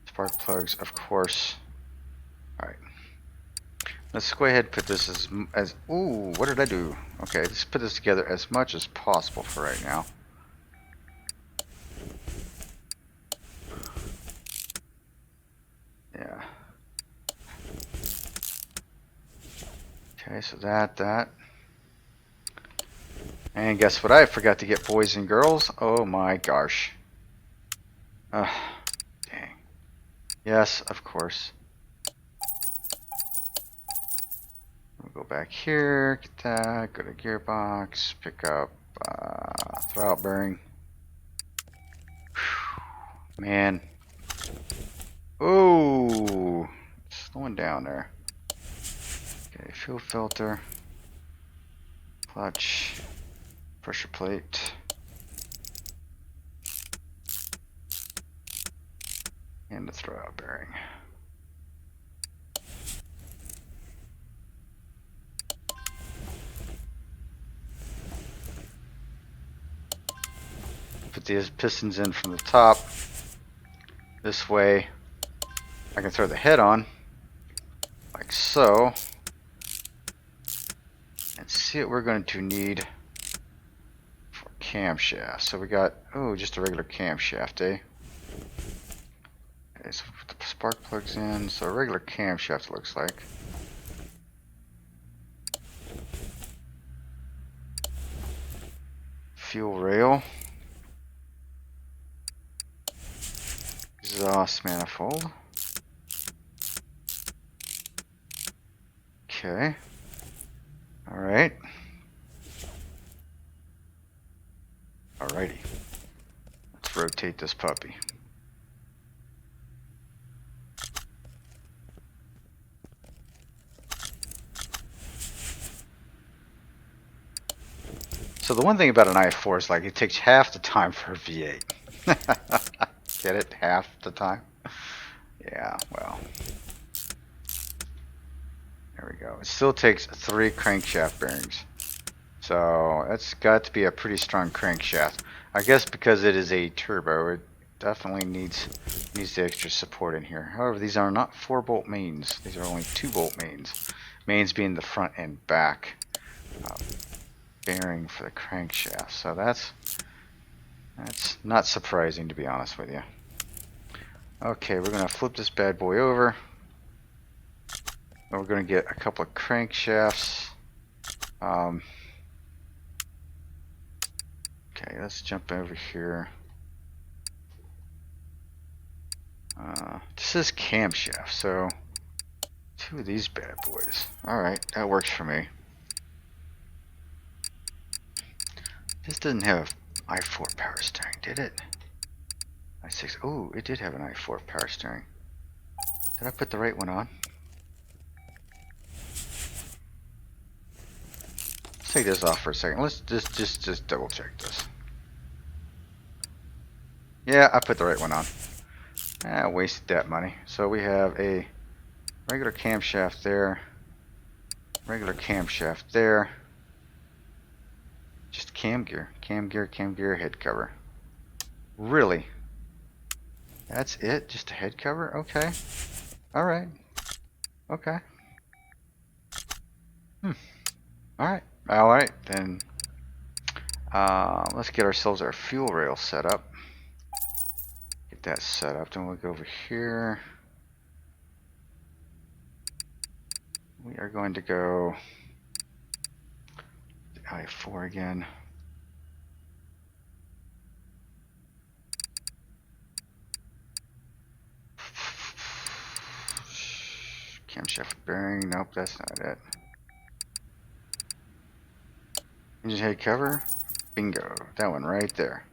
Spark plugs, of course. All right. Let's go ahead and put this as ooh, what did I do? Okay, let's put this together as much as possible for right now. Yeah. Okay, so that. And guess what I forgot to get, boys and girls? Oh my gosh. Dang. Yes, of course. We'll go back here, get that, go to gearbox, pick up throwout bearing. Whew, man. Oh, slowing down there. Okay, fuel filter, clutch, pressure plate, and the throwout bearing. Put these pistons in from the top. This way I can throw the head on like so, and see what we're going to need for camshaft. So we got, oh, just a regular camshaft, eh? Okay, so put the spark plugs in, so a regular camshaft looks like. Fuel rail. Exhaust manifold. Okay. Alright. Alrighty. Let's rotate this puppy. So the one thing about an i4 is like it takes half the time for a V8. Get it? Half the time? Yeah, well. There we go. It still takes 3 crankshaft bearings. So that's got to be a pretty strong crankshaft. I guess because it is a turbo, it definitely needs the extra support in here. However, these are not 4-bolt mains. These are only 2-bolt mains. Mains being the front and back bearing for the crankshaft. So that's not surprising, to be honest with you. Okay, we're going to flip this bad boy over. And we're going to get a couple of crankshafts. Okay, let's jump over here. This is camshaft, so 2 of these bad boys. Alright, that works for me. This doesn't have i4 power steering, did it? i6. Oh, it did have an i4 power steering. Did I put the right one on? Let's take this off for a second. Let's just double check this. Yeah, I put the right one on. I wasted that money. So we have a regular camshaft there, regular camshaft there, just cam gear, head cover. Really? That's it? Just a head cover? Okay. Alright. Okay. Alright. Alright, then let's get ourselves our fuel rail set up. Get that set up, then we'll go over here. We are going to go the i4 again. Camshaft bearing, nope, that's not it. Engine head cover, bingo, that one right there.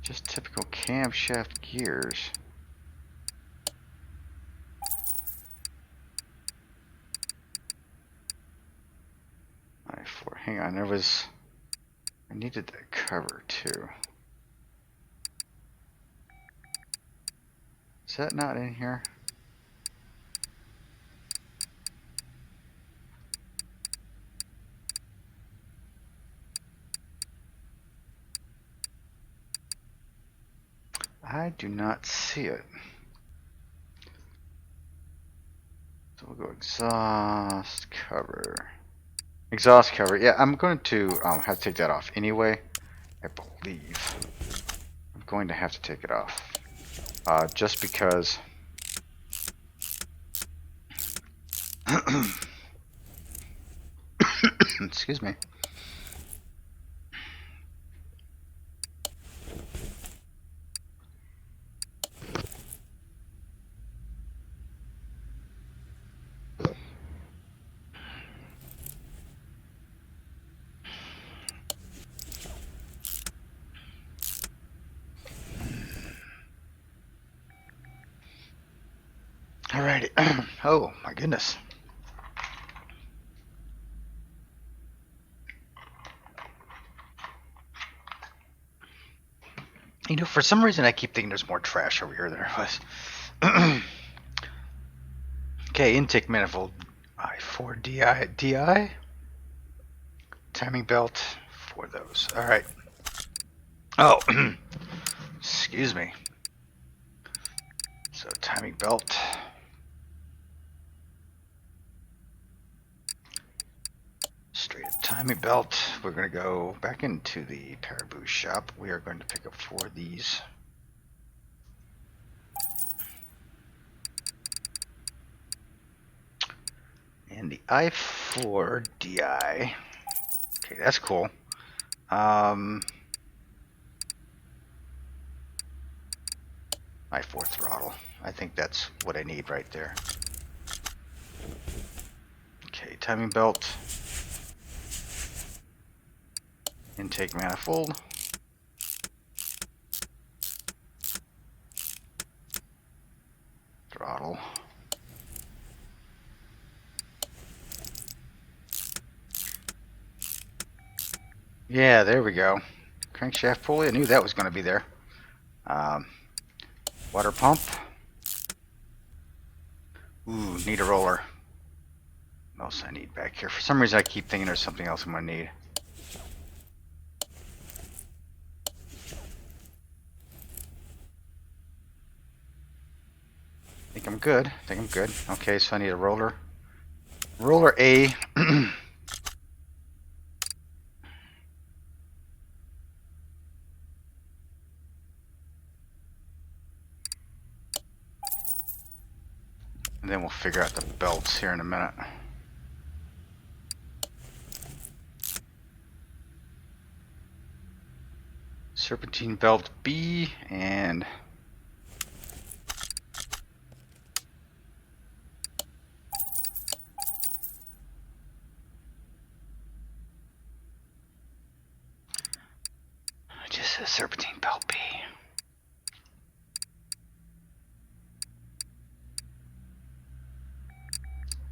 Just typical camshaft gears. i4, hang on, I needed that cover too. Is that not in here? I do not see it. So we'll go exhaust cover. Exhaust cover. Yeah, I'm going to have to take that off anyway. I believe I'm going to have to take it off. Just because excuse me. Alrighty. Oh my goodness. You know, for some reason I keep thinking there's more trash over here than there was. Okay, intake manifold. i4 DI. Timing belt for those. Alright. Oh, excuse me. So timing belt. Straight up timing belt. We're going to go back into the Paraboo shop. We are going to pick up 4 of these. And the i4 DI. Okay, that's cool. I4 throttle. I think that's what I need right there. Okay, timing belt. Intake manifold. Throttle. Yeah, there we go. Crankshaft pulley. I knew that was going to be there. Water pump. Ooh, need a roller. What else I need back here? For some reason I keep thinking there's something else I'm going to need. I think I'm good. Okay, so I need a roller. Roller A. And then we'll figure out the belts here in a minute. Serpentine belt B and it just says serpentine belt B.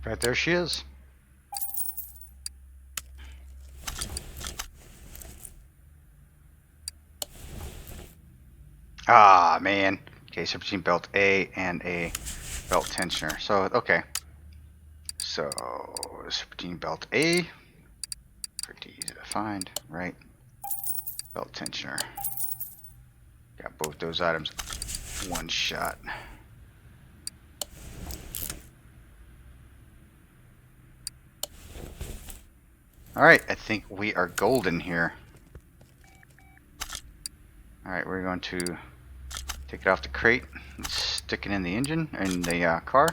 Right there she is. Ah, man. Okay, serpentine belt A and a belt tensioner. So, okay. So, serpentine belt A. Pretty easy to find, right? Belt tensioner. Got both those items one shot. Alright, I think we are golden here. Alright, we're going to take it off the crate and stick it in the engine, in the car.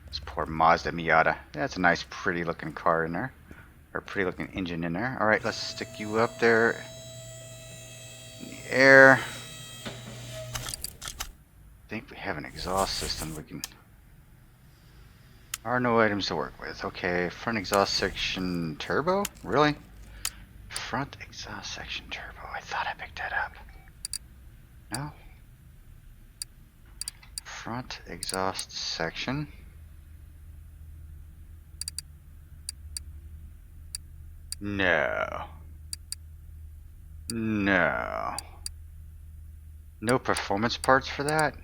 This poor Mazda Miata. That's a nice, pretty looking car in there. Or pretty looking engine in there. Alright, let's stick you up there in the air. I think we have an exhaust system we can... Are no items to work with. Okay, front exhaust section turbo? Really? Front exhaust section turbo. I thought I picked that up. No. Front exhaust section. No. No. No performance parts for that?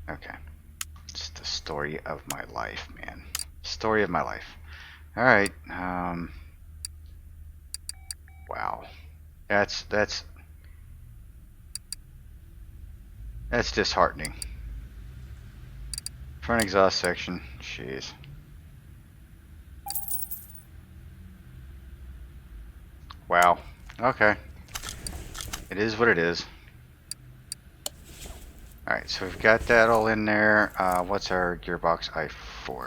Okay. It's the story of my life, man. Story of my life. Alright, wow. That's disheartening. Front exhaust section, jeez. Wow. Okay. It is what it is. Alright, so we've got that all in there. What's our gearbox? I4.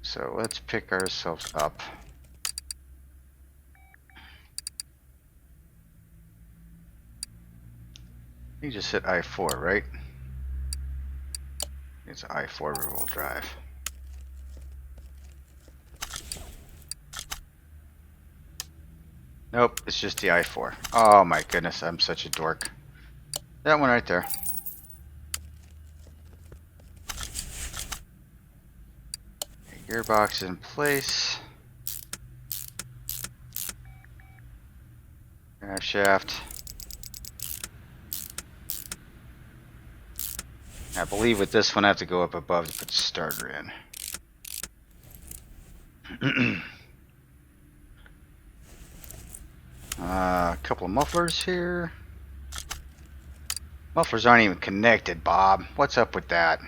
So let's pick ourselves up. You just hit I4, right? It's I4 rear-wheel drive. Nope, it's just the I4. Oh my goodness, I'm such a dork. That one right there. Gearbox in place. Drive shaft. I believe with this one I have to go up above to put the starter in. A couple of mufflers here. Mufflers aren't even connected, Bob. What's up with that?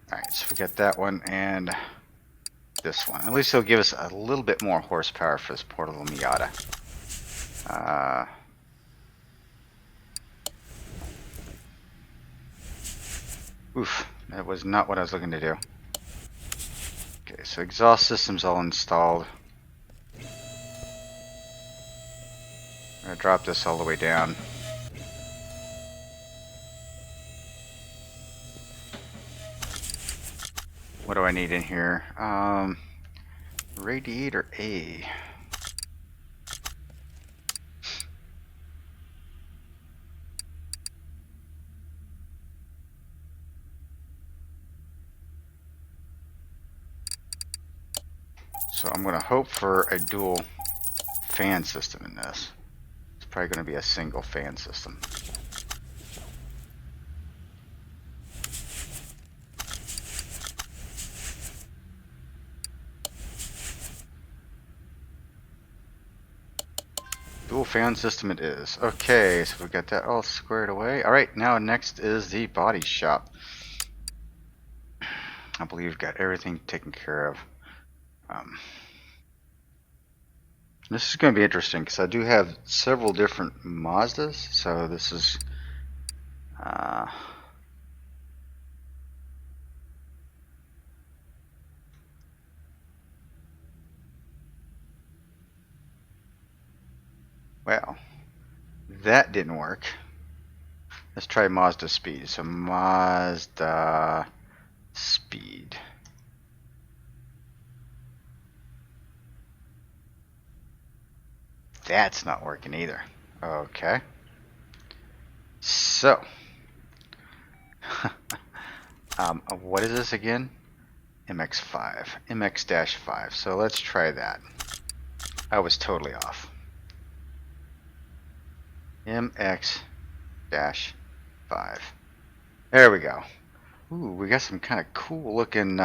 Alright, so we got that one and this one. At least it'll give us a little bit more horsepower for this poor little Miata. Oof, that was not what I was looking to do. Okay, so exhaust system's all installed. I'm gonna drop this all the way down. What do I need in here? Radiator A. So I'm gonna hope for a dual fan system in this. It's probably gonna be a single fan system. Dual fan system it is. Okay, so we got that all squared away. Alright, now next is the body shop. I believe we've got everything taken care of. This is going to be interesting because I do have several different Mazdas, so this is well, that didn't work. Let's try Mazda Speed. So Mazda Speed. That's not working either. Okay. So, what is this again? MX5. MX-5. So let's try that. I was totally off. MX-5. There we go. Ooh, we got some kind of cool looking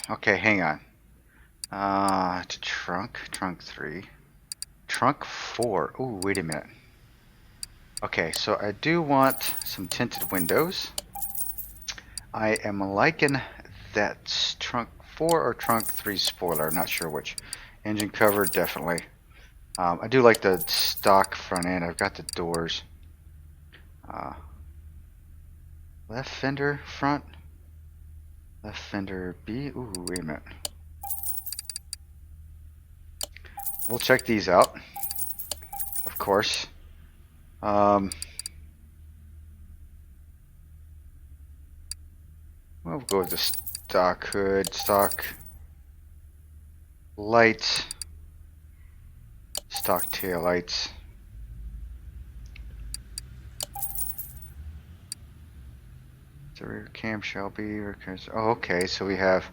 okay, hang on. Trunk 3. Trunk 4. Ooh, wait a minute. Okay, so I do want some tinted windows. I am liking that trunk 4 or trunk 3 spoiler, not sure which. Engine cover, definitely. I do like the stock front end. I've got the doors. Left fender front. Left fender B. Ooh, wait a minute. We'll check these out, of course. We'll go with the stock hood, stock lights, stock tail lights. The rear cam shall be. Oh, okay. So we have.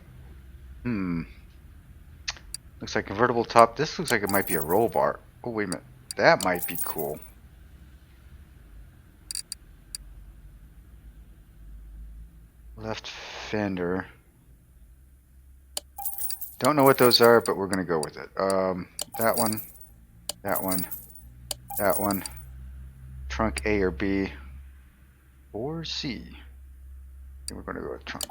Looks like convertible top. This looks like it might be a roll bar. Oh, wait a minute. That might be cool. Left fender. Don't know what those are, but we're going to go with it. That one. That one. That one. Trunk A or B. Or C. I think we're going to go with trunk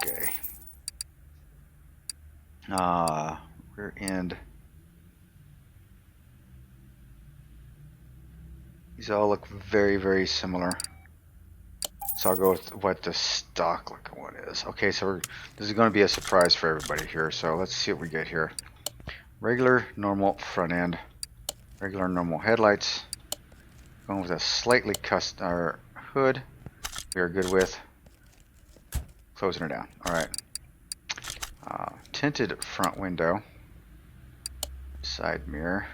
A. Rear end. These all look very, very similar. So I'll go with what the stock looking one is. Okay, so this is going to be a surprise for everybody here. So let's see what we get here. Regular, normal front end. Regular, normal headlights. Going with a slightly custom hood. We are good with. Closing it down. All right. Tinted front window. Side mirror.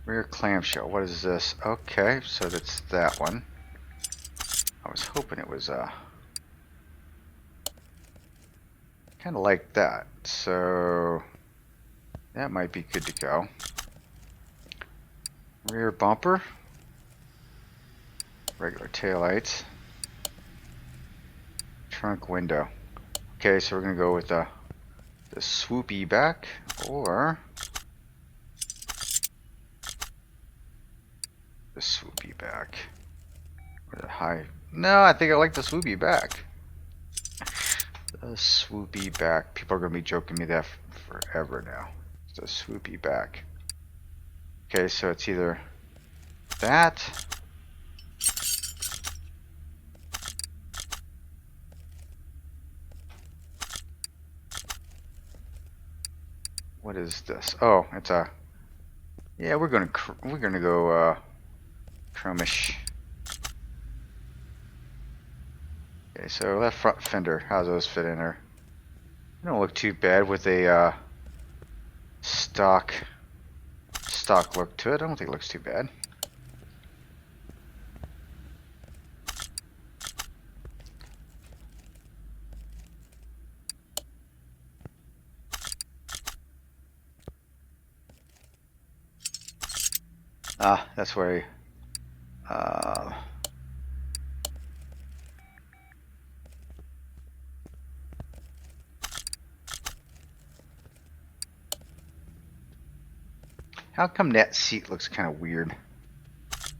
Rear clamshell. What is this? Okay, so that's that one. I was hoping it was kind of like that. So that might be good to go. Rear bumper. Regular taillights. Trunk window. Okay, so we're going to go with the swoopy back or the swoopy back. Or the high. No, I think I like the swoopy back. The swoopy back. People are going to be joking me that forever now. It's the swoopy back. Okay, so it's either that. What is this? Oh, it's a Yeah, we're gonna go chromish. Okay, so that front fender, how's those fit in there? They don't look too bad with a stock look to it. I don't think it looks too bad. Ah, that's where how come that seat looks kind of weird?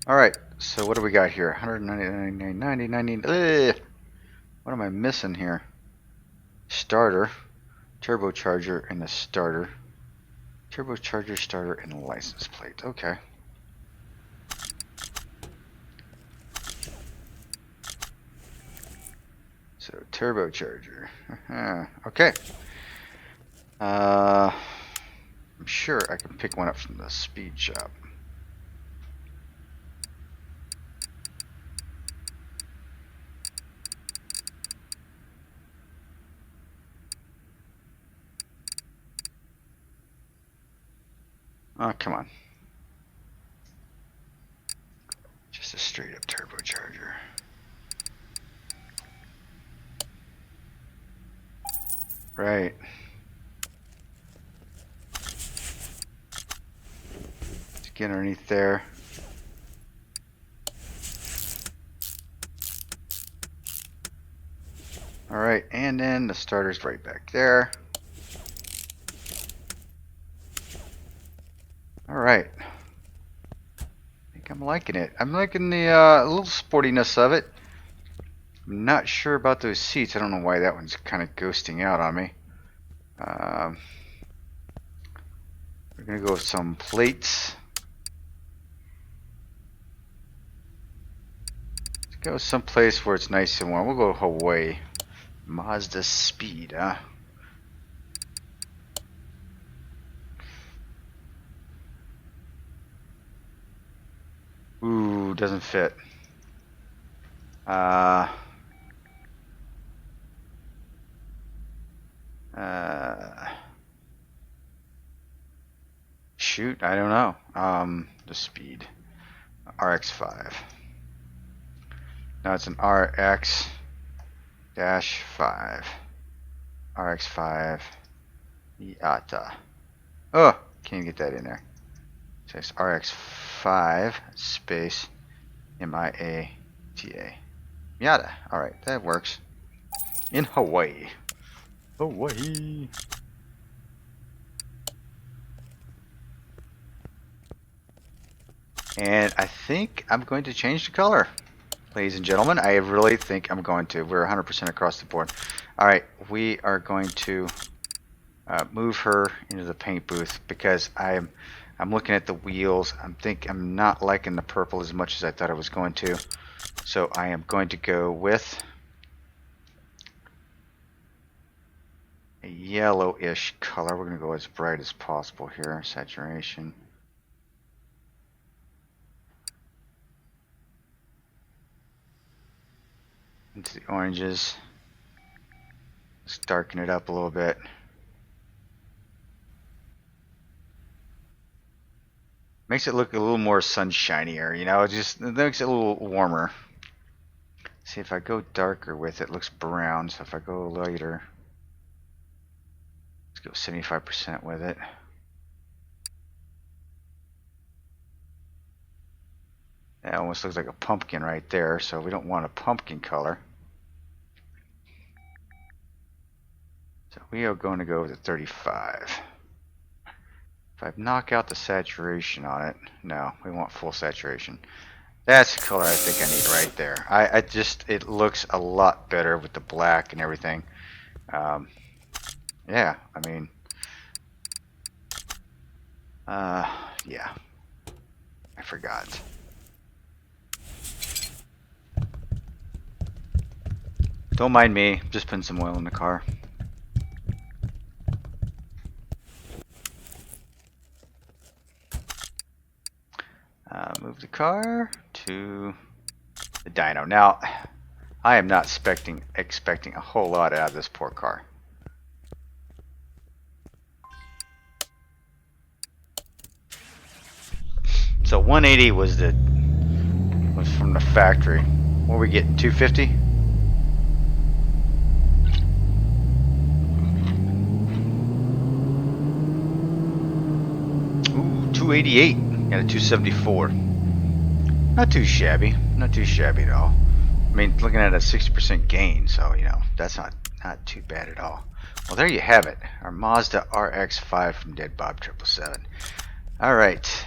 Alright, so what do we got here? 190, 90, 90, what am I missing here? Starter, turbocharger, and the starter. Turbocharger, starter, and the license plate. Okay. So, turbocharger. Okay. I'm sure I can pick one up from the speed shop. Oh, come on. Just a straight up turbocharger. Right. Let's get underneath there. Alright, and then the starter's right back there. Alright. I think I'm liking it. I'm liking the little sportiness of it. I'm not sure about those seats. I don't know why that one's kind of ghosting out on me. We're going to go with some plates. Let's go someplace where it's nice and warm. We'll go Hawaii. Mazda Speed, huh? Ooh, doesn't fit. Shoot, I don't know. The speed. RX-5. Now it's an RX-5. RX-5 Miata. Oh, can't get that in there. So it's RX-5 space M-I-A-T-A. Miata. Alright, that works. In Hawaii. Hawaii. And I think I'm going to change the color. Ladies and gentlemen, I really think I'm going to. We're 100% across the board. Alright, we are going to move her into the paint booth because I'm looking at the wheels. I'm not liking the purple as much as I thought I was going to. So I am going to go with a yellowish color. We're going to go as bright as possible here. Saturation. Into the oranges. Let's darken it up a little bit. Makes it look a little more sunshinier, you know, it makes it a little warmer. See, if I go darker with it, it looks brown. So if I go lighter, let's go 75% with it. That almost looks like a pumpkin right there, so we don't want a pumpkin color. So we are going to go with a 35. If I knock out the saturation on it, no, we want full saturation. That's the color I think I need right there. It looks a lot better with the black and everything. Yeah, I mean, yeah, I forgot. Don't mind me, just putting some oil in the car. car to the dyno. Now, I am not expecting a whole lot out of this poor car. So 180 was from the factory. What are we getting? 250? Ooh, 288. Got a 274. Not too shabby. Not too shabby at all. I mean, looking at a 60% gain, so you know that's not too bad at all. Well, there you have it. Our Mazda RX-5 from Dead Bob 777. All right.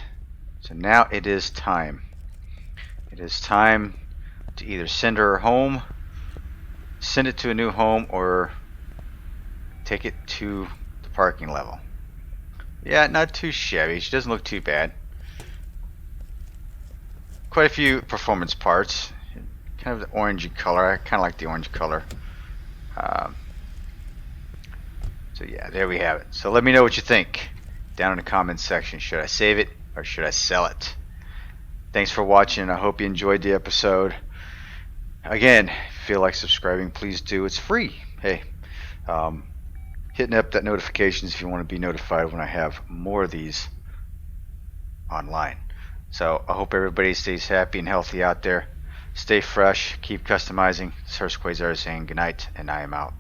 So now it is time. It is time to either send her home, send it to a new home, or take it to the parking level. Yeah, not too shabby. She doesn't look too bad. Quite a few performance parts. Kind of the orangey color. I kind of like the orange color. So yeah, there we have it. So let me know what you think down in the comments section. Should I save it or should I sell it? Thanks for watching. I hope you enjoyed the episode. Again, if you feel like subscribing, please do. It's free. Hey, hitting up that notifications if you want to be notified when I have more of these online. So I hope everybody stays happy and healthy out there. Stay fresh. Keep customizing. This is Hurst Quayzar saying goodnight, and I am out.